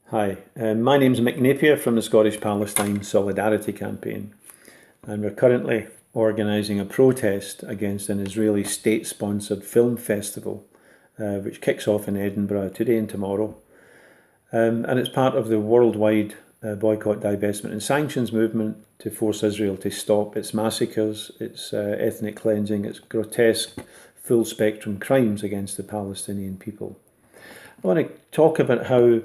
Hi, my name's Mick Napier from the Scottish Palestine Solidarity Campaign, and we're currently organising a protest against an Israeli state-sponsored film festival, which kicks off in Edinburgh today and tomorrow. And it's part of the worldwide boycott, divestment and sanctions movement to force Israel to stop its massacres, its ethnic cleansing, its grotesque full-spectrum crimes against the Palestinian people. I want to talk about how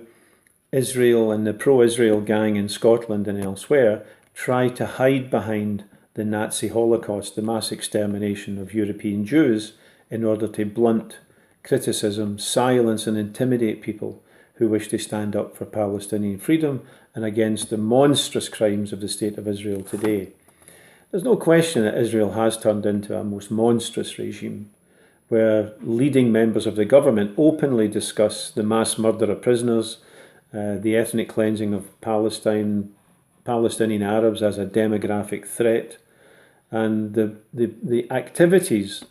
Israel and the pro-Israel gang in Scotland and elsewhere try to hide behind the Nazi Holocaust, the mass extermination of European Jews, in order to blunt criticism, silence and intimidate people who wish to stand up for Palestinian freedom and against the monstrous crimes of the State of Israel today. There's no question that Israel has turned into a most monstrous regime, where leading members of the government openly discuss the mass murder of prisoners, the ethnic cleansing of Palestinian Arabs as a demographic threat, and the activities,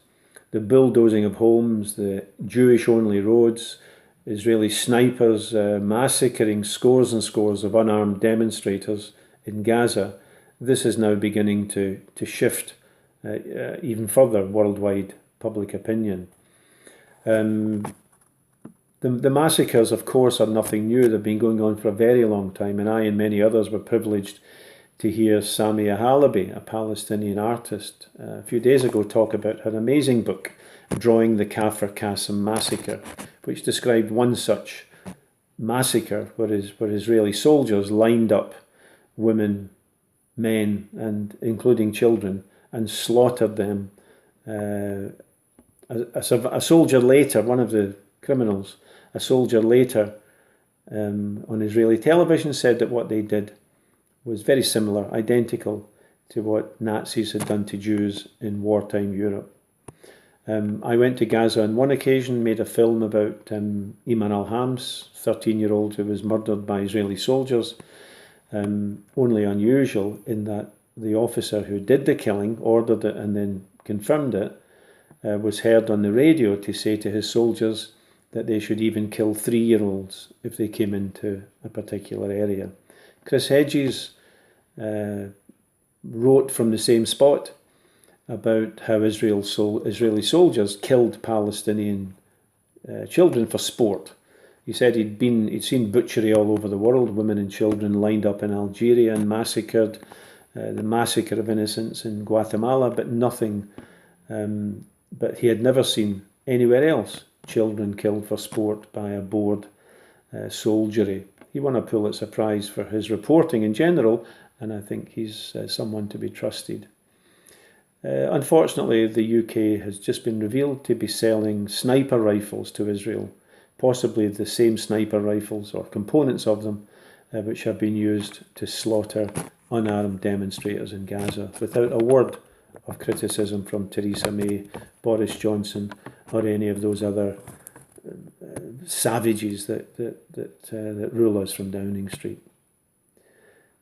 the bulldozing of homes, the Jewish-only roads, Israeli snipers massacring scores and scores of unarmed demonstrators in Gaza. This is now beginning to shift even further worldwide public opinion. The massacres, of course, are nothing new. They've been going on for a very long time, and I and many others were privileged to hear Samia Halabi, a Palestinian artist, a few days ago talk about her amazing book, Drawing the Kafr Qasim Massacre, which described one such massacre where Israeli soldiers lined up women, men, and including children, and slaughtered them. A soldier later, one of the criminals, a soldier later on Israeli television said that what they did was very similar, identical to what Nazis had done to Jews in wartime Europe. I went to Gaza on one occasion, made a film about Iman al-Hams, 13-year-old who was murdered by Israeli soldiers. Only unusual in that the officer who did the killing, ordered it and then confirmed it, was heard on the radio to say to his soldiers that they should even kill 3-year-olds if they came into a particular area. Chris Hedges wrote from the same spot about how Israeli soldiers killed Palestinian children for sport. He said he'd seen butchery all over the world, women and children lined up in Algeria and massacred, the massacre of innocents in Guatemala, but nothing. But he had never seen anywhere else children killed for sport by a bored soldiery. He won a Pulitzer Prize for his reporting in general, and I think he's someone to be trusted. Unfortunately, the UK has just been revealed to be selling sniper rifles to Israel, possibly the same sniper rifles or components of them which have been used to slaughter unarmed demonstrators in Gaza, without a word of criticism from Theresa May, Boris Johnson, or any of those other savages that rule us from Downing Street.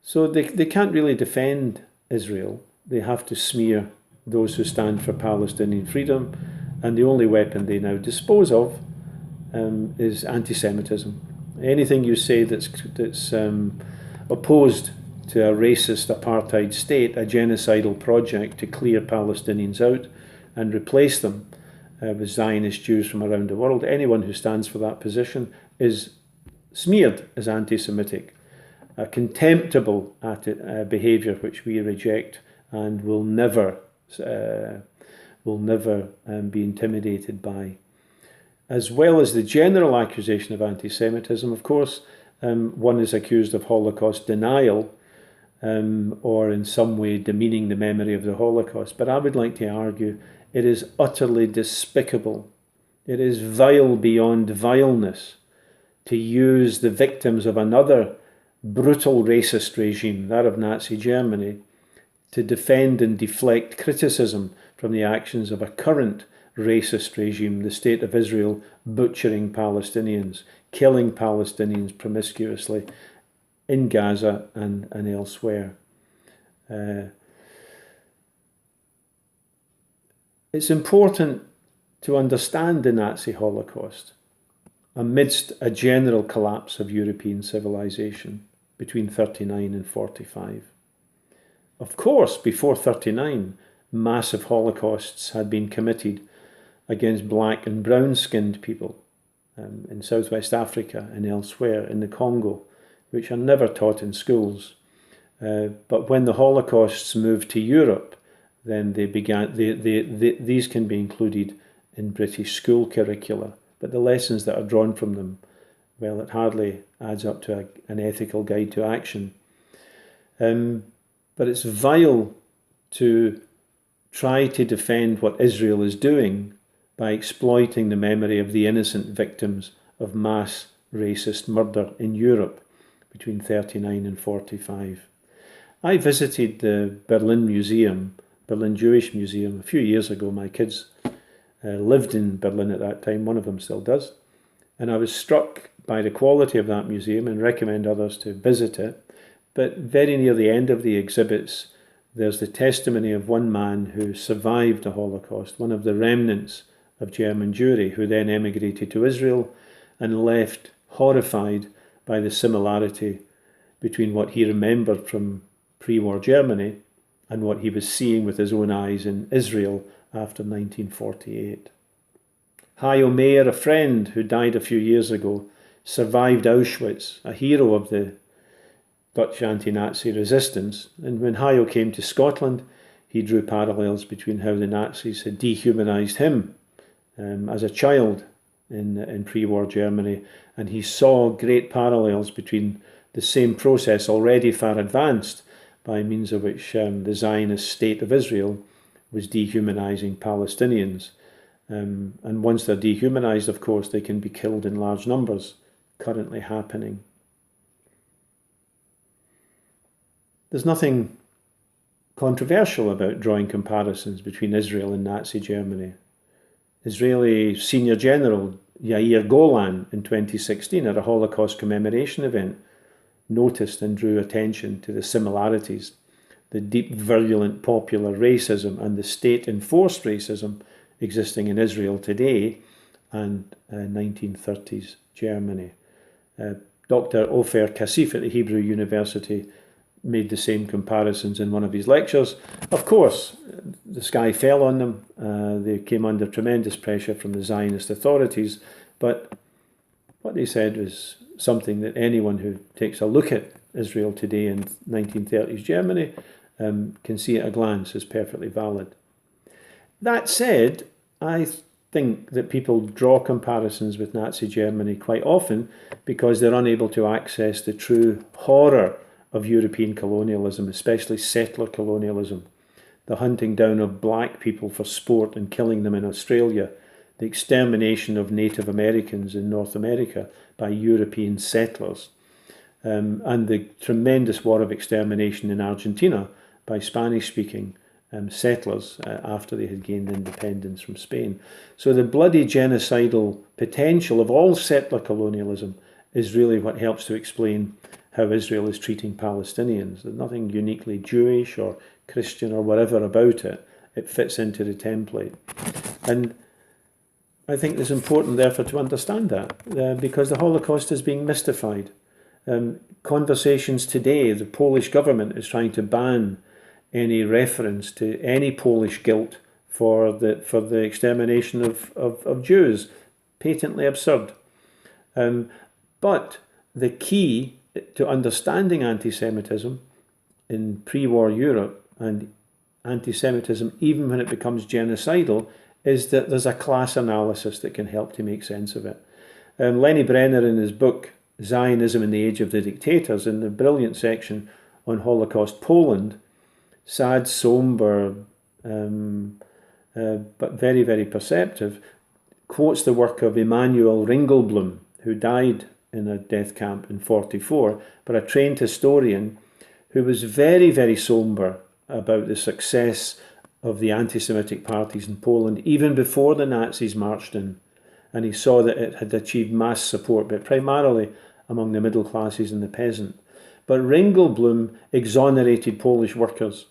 So they can't really defend Israel. They have to smear those who stand for Palestinian freedom, and the only weapon they now dispose of is antisemitism. Anything you say that's opposed to a racist apartheid state, a genocidal project to clear Palestinians out and replace them with Zionist Jews from around the world, anyone who stands for that position is smeared as anti-Semitic, a contemptible behaviour which we reject and will never be intimidated by. As well as the general accusation of anti-Semitism, of course, one is accused of Holocaust denial, or in some way demeaning the memory of the Holocaust. But I would like to argue it is utterly despicable. It is vile beyond vileness to use the victims of another brutal racist regime, that of Nazi Germany, to defend and deflect criticism from the actions of a current racist regime, the State of Israel, butchering Palestinians, killing Palestinians promiscuously in Gaza and elsewhere. It's important to understand the Nazi Holocaust amidst a general collapse of European civilization between 39 and 45. Of course, before 39, massive holocausts had been committed against black and brown-skinned people in Southwest Africa and elsewhere, in the Congo, which are never taught in schools. But when the Holocausts moved to Europe, then these can be included in British school curricula. But the lessons that are drawn from them, well, it hardly adds up to an ethical guide to action. But it's vile to try to defend what Israel is doing by exploiting the memory of the innocent victims of mass racist murder in Europe between 39 and 45. I visited the Berlin Jewish Museum, a few years ago. My kids lived in Berlin at that time, one of them still does, and I was struck by the quality of that museum and recommend others to visit it. But very near the end of the exhibits, there's the testimony of one man who survived the Holocaust, one of the remnants of German Jewry, who then emigrated to Israel and left horrified by the similarity between what he remembered from pre-war Germany and what he was seeing with his own eyes in Israel after 1948. Hayo Meyer, a friend who died a few years ago, survived Auschwitz, a hero of the Dutch anti-Nazi resistance, and when Hayo came to Scotland, he drew parallels between how the Nazis had dehumanised him as a child in pre-war Germany, and he saw great parallels between the same process already far advanced by means of which the Zionist state of Israel was dehumanising Palestinians. And once they're dehumanised, of course, they can be killed in large numbers, currently happening. There's nothing controversial about drawing comparisons between Israel and Nazi Germany. Israeli Senior General Yair Golan in 2016 at a Holocaust commemoration event noticed and drew attention to the similarities, the deep, virulent popular racism and the state-enforced racism existing in Israel today and 1930s Germany. Dr. Ofer Kassif at the Hebrew University made the same comparisons in one of his lectures. Of course, the sky fell on them. They came under tremendous pressure from the Zionist authorities, but what they said was something that anyone who takes a look at Israel today in 1930s Germany can see at a glance is perfectly valid. That said, I think that people draw comparisons with Nazi Germany quite often because they're unable to access the true horror of European colonialism, especially settler colonialism, the hunting down of black people for sport and killing them in Australia, the extermination of Native Americans in North America by European settlers, and the tremendous war of extermination in Argentina by Spanish-speaking settlers after they had gained independence from Spain. So the bloody genocidal potential of all settler colonialism is really what helps to explain how Israel is treating Palestinians. There's nothing uniquely Jewish or Christian or whatever about it. It fits into the template. And I think it's important, therefore, to understand that because the Holocaust is being mystified. Conversations today, the Polish government is trying to ban any reference to any Polish guilt for the extermination of Jews. Patently absurd. But the key to understanding anti-Semitism in pre-war Europe and anti-Semitism, even when it becomes genocidal, is that there's a class analysis that can help to make sense of it. Lenny Brenner, in his book Zionism in the Age of the Dictators, in the brilliant section on Holocaust Poland, sad, somber, but very, very perceptive, quotes the work of Emanuel Ringelblum, who died in a death camp in 1944, but a trained historian who was very, very somber about the success of the anti-Semitic parties in Poland, even before the Nazis marched in. And he saw that it had achieved mass support, but primarily among the middle classes and the peasant. But Ringelblum exonerated Polish workers,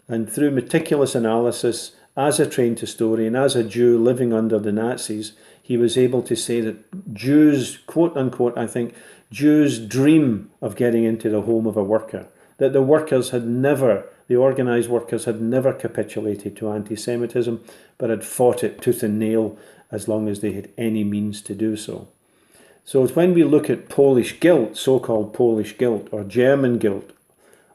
and through meticulous analysis, as a trained historian, as a Jew living under the Nazis, he was able to say that Jews, quote unquote, I think, Jews dream of getting into the home of a worker, that the organised workers had never capitulated to anti-Semitism, but had fought it tooth and nail as long as they had any means to do so. So when we look at Polish guilt, so-called Polish guilt, or German guilt,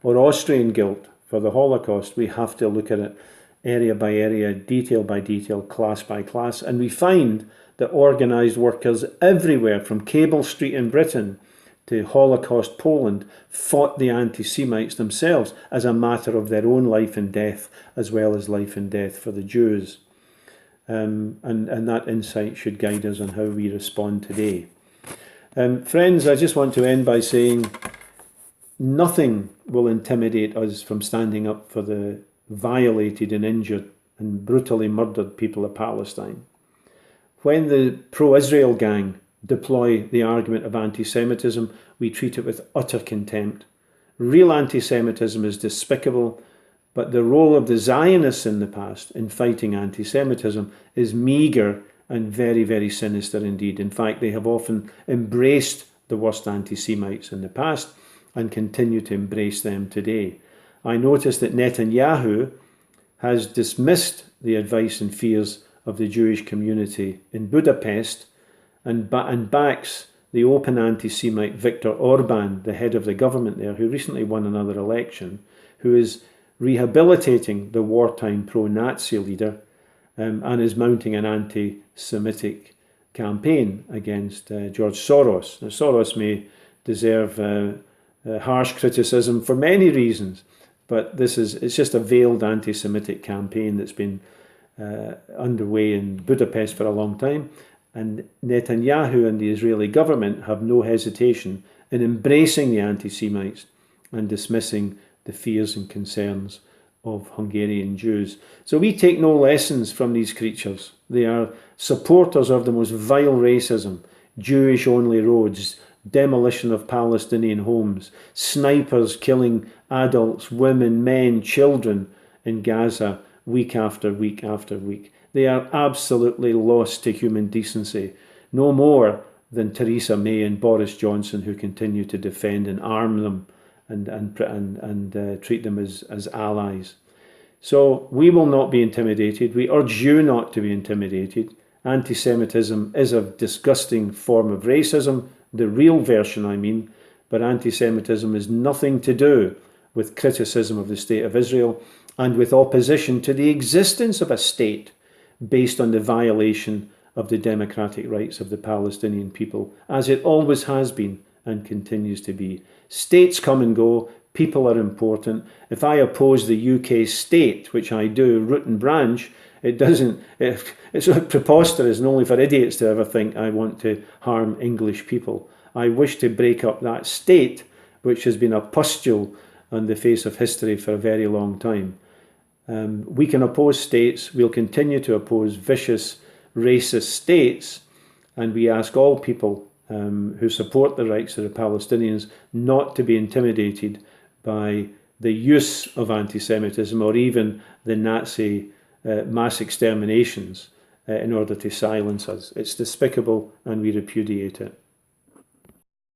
or Austrian guilt for the Holocaust, we have to look at it area by area, detail by detail, class by class, and we find that organised workers everywhere, from Cable Street in Britain to Holocaust Poland, fought the anti-Semites themselves as a matter of their own life and death, as well as life and death for the Jews. And that insight should guide us on how we respond today. Friends, I just want to end by saying nothing will intimidate us from standing up for the violated and injured and brutally murdered people of Palestine. When the pro-Israel gang deploy the argument of anti-Semitism, we treat it with utter contempt. Real anti-Semitism is despicable, but the role of the Zionists in the past in fighting anti-Semitism is meagre and very, very sinister indeed. In fact, they have often embraced the worst anti-Semites in the past and continue to embrace them today. I notice that Netanyahu has dismissed the advice and fears of the Jewish community in Budapest and backs the open anti-Semite Viktor Orban, the head of the government there, who recently won another election, who is rehabilitating the wartime pro-Nazi leader and is mounting an anti-Semitic campaign against George Soros. Now, Soros may deserve harsh criticism for many reasons, but it's just a veiled anti-Semitic campaign that's been underway in Budapest for a long time. And Netanyahu and the Israeli government have no hesitation in embracing the anti-Semites and dismissing the fears and concerns of Hungarian Jews. So we take no lessons from these creatures. They are supporters of the most vile racism, Jewish-only roads, demolition of Palestinian homes, snipers killing adults, women, men, children in Gaza week after week after week. They are absolutely lost to human decency, no more than Theresa May and Boris Johnson, who continue to defend and arm them and treat them as allies. So we will not be intimidated. We urge you not to be intimidated. Anti-Semitism is a disgusting form of racism, the real version I mean, but anti-Semitism is nothing to do with criticism of the state of Israel and with opposition to the existence of a state based on the violation of the democratic rights of the Palestinian people, as it always has been and continues to be. States come and go, people are important. If I oppose the UK state, which I do, root and branch, it's preposterous and only for idiots to ever think I want to harm English people. I wish to break up that state, which has been a pustule on the face of history for a very long time. We can oppose states. We'll continue to oppose vicious, racist states. And we ask all people who support the rights of the Palestinians not to be intimidated by the use of anti-Semitism or even the Nazi mass exterminations in order to silence us. It's despicable and we repudiate it.